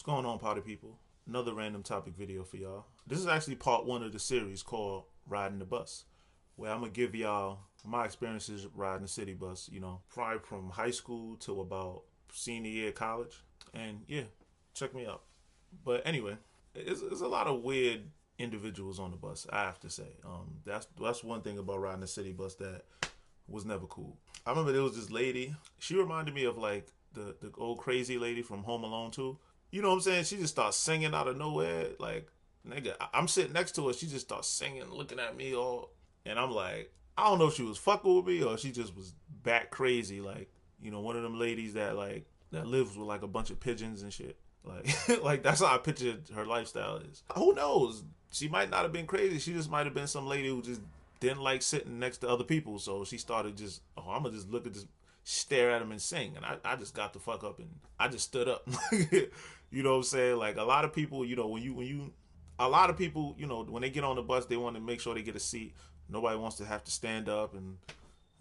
going on, party people? Another random topic video for y'all. This is actually part one of the series called Riding the Bus, where I'm gonna give y'all my experiences riding the city bus, probably from high school to about senior year of college. And yeah, check me out. But anyway, it's a lot of weird individuals on the bus, I have to say. That's one thing about riding the city bus that was never cool. I remember there was this lady. She reminded me of like the old crazy lady from Home Alone 2. You know what I'm saying? She just starts singing out of nowhere. Like, nigga, I'm sitting next to her. She just starts singing, looking at me all. And I'm like, I don't know if she was fucking with me or she just was back crazy. Like, one of them ladies that lives with like a bunch of pigeons and shit. Like, like that's how I pictured her lifestyle is. Who knows? She might not have been crazy. She just might have been some lady who just didn't like sitting next to other people. So she started just, I'm going to just look at this, stare at him and sing. And I just got the fuck up and I just stood up. You know what I'm saying? Like a lot of people, a lot of people, when they get on the bus, they want to make sure they get a seat. Nobody wants to have to stand up and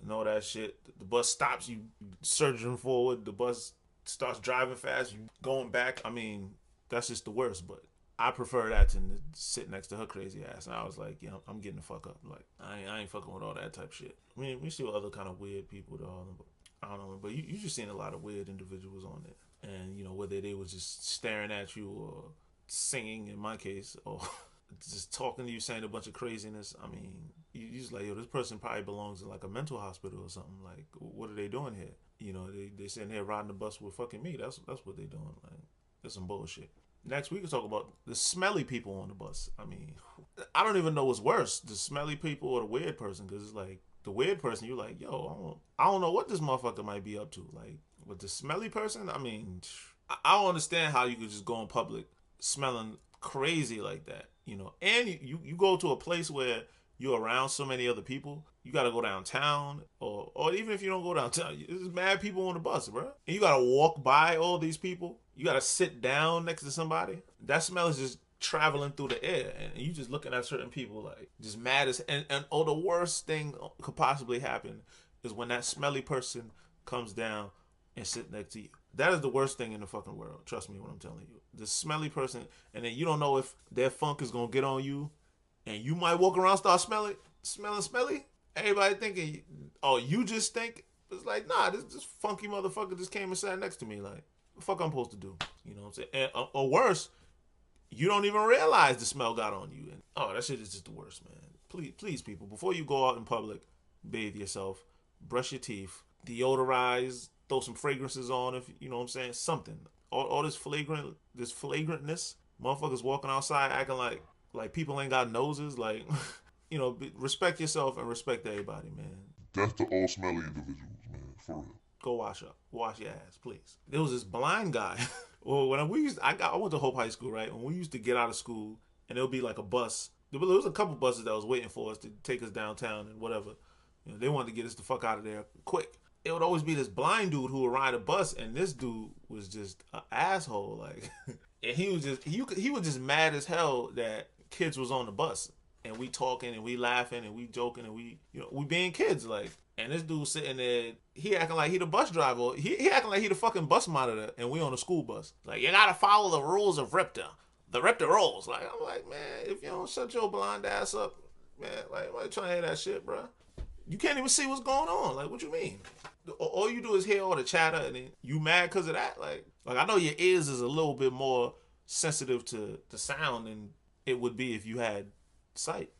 all that shit. The bus stops, you surging forward. The bus starts driving fast, you going back. I mean, that's just the worst, but I prefer that to sit next to her crazy ass. And I was like, I'm getting the fuck up. Like, I ain't fucking with all that type shit. I mean, we see other kind of weird people though. I don't know, but you just seen a lot of weird individuals on it. And, whether they was just staring at you or singing in my case, or just talking to you saying a bunch of craziness. I mean, you just like, this person probably belongs in like a mental hospital or something. Like, what are they doing here? They sitting here riding the bus with fucking me. That's what they doing. Like, that's some bullshit. Next, we can talk about the smelly people on the bus. I mean, I don't even know what's worse, the smelly people or the weird person, because it's like, the weird person, you're like, I don't know what this motherfucker might be up to. Like, with the smelly person, I mean, I don't understand how you could just go in public smelling crazy like that, And you go to a place where you're around so many other people. You got to go downtown, or even if you don't go downtown, there's mad people on the bus, bro. And you got to walk by all these people. You got to sit down next to somebody. That smell is just traveling through the air, and you just looking at certain people like just mad as and the worst thing could possibly happen is when that smelly person comes down and sit next to you. That is the worst thing in the fucking world. Trust me when I'm telling you. The smelly person, and then you don't know if their funk is gonna get on you, and you might walk around start smelling smelly. Everybody thinking, oh, you just think it's like, nah, this funky motherfucker just came and sat next to me. Like, what the fuck I'm supposed to do? You know what I'm saying? And, or worse, you don't even realize the smell got on you. And that shit is just the worst, man. Please, people, before you go out in public, bathe yourself, brush your teeth, deodorize, throw some fragrances on, if you know what I'm saying, something. All this flagrantness, motherfuckers walking outside acting like people ain't got noses, like, respect yourself and respect everybody, man. That's the all smelly individuals, man, for real. Go wash your ass, please. There was this blind guy. Well, when I went to Hope High School, right? When we used to get out of school, and it would be like a bus. There was a couple buses that was waiting for us to take us downtown and whatever. They wanted to get us the fuck out of there quick. It would always be this blind dude who would ride a bus, and this dude was just an asshole. Like, and he was just mad as hell that kids was on the bus, and we talking and we laughing and we joking and we being kids, like. And this dude sitting there, he acting like he the bus driver. He acting like he the fucking bus monitor, and we on a school bus. Like, you gotta follow the rules of RIPTA. The RIPTA rules. Like, I'm like, man, if you don't shut your blind ass up, man, like, why you trying to hear that shit, bro? You can't even see what's going on. Like, what you mean? All you do is hear all the chatter, and then you mad because of that? Like I know your ears is a little bit more sensitive to the sound than it would be if you had sight.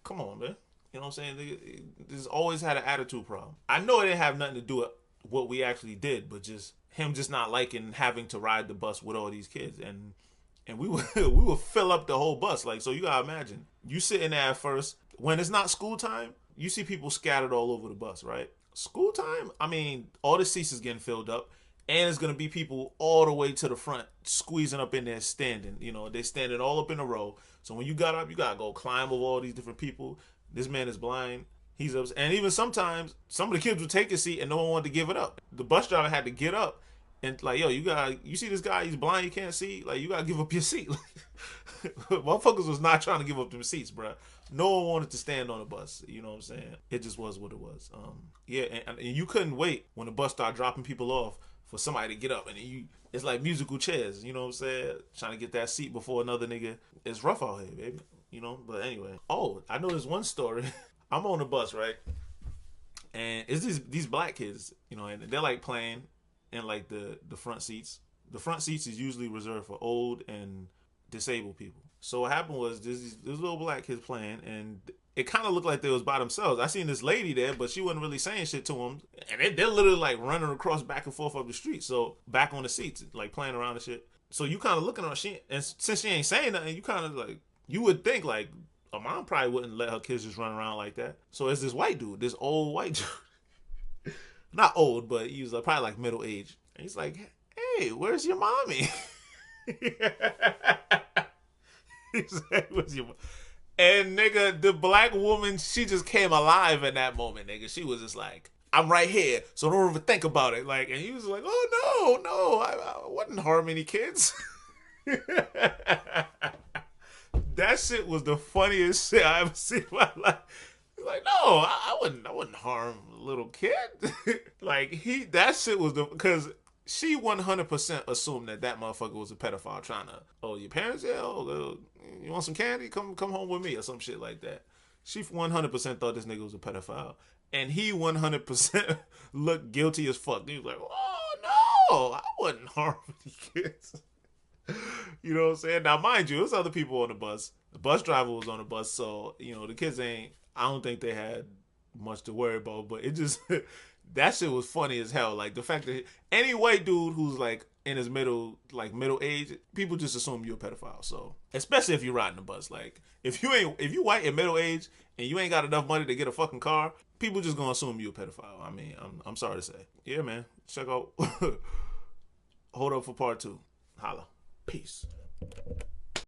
Come on, man. You know what I'm saying? This always had an attitude problem. I know it didn't have nothing to do with what we actually did, but just him just not liking having to ride the bus with all these kids. And we would fill up the whole bus. Like, so you gotta imagine, you sitting there at first, when it's not school time, you see people scattered all over the bus, right? School time, I mean, all the seats is getting filled up, and it's gonna be people all the way to the front, squeezing up in there, standing. They're standing all up in a row. So when you got up, you gotta go climb over all these different people. This man is blind. He's upset. And even sometimes, some of the kids would take a seat and no one wanted to give it up. The bus driver had to get up and like, yo, you see this guy, he's blind, he can't see. Like, you gotta give up your seat. Motherfuckers was not trying to give up them seats, bro. No one wanted to stand on the bus. You know what I'm saying? It just was what it was. Yeah, and you couldn't wait when the bus started dropping people off for somebody to get up, and it's like musical chairs. You know what I'm saying? Trying to get that seat before another nigga. It's rough out here, baby. You know. But anyway, I know there's one story. I'm on the bus, right? And it's these black kids, you know, and they're like playing in like the front seats. The front seats is usually reserved for old and disabled people. So what happened was this little black kids playing, and it kind of looked like they was by themselves. I seen this lady there, but she wasn't really saying shit to them, and they're literally like running across back and forth up the street. So back on the seats, like playing around and shit. So you kind of looking at her, and since she ain't saying nothing, you kind of like you would think like a mom probably wouldn't let her kids just run around like that. So it's this white dude, this old white dude, not old, but he was probably like middle age, and he's like, "Hey, where's your mommy?" He said, "Where's your?" And nigga, the black woman, she just came alive in that moment, nigga. She was just like, "I'm right here, so don't even think about it." Like, and he was like, "Oh no, I wasn't harming any kids." That shit was the funniest shit I ever seen in my life. Like, no, I wouldn't harm a little kid. Like that shit was because she 100% assumed that motherfucker was a pedophile trying to, oh, your parents, yeah, you want some candy? Come home with me or some shit like that. She 100% thought this nigga was a pedophile, and he 100% looked guilty as fuck. He was like, oh no, I wouldn't harm any kids. You know what I'm saying? Now, mind you, there's other people on the bus. The bus driver was on the bus, so, you know, the kids I don't think they had much to worry about, but it just, that shit was funny as hell. Like, the fact that any white dude who's, like, in his middle age, people just assume you're a pedophile. So, especially if you're riding the bus. Like, if you white in middle age and you ain't got enough money to get a fucking car, people just gonna assume you're a pedophile. I mean, I'm sorry to say. Yeah, man. Check out, hold up for part 2. Holla. Peace.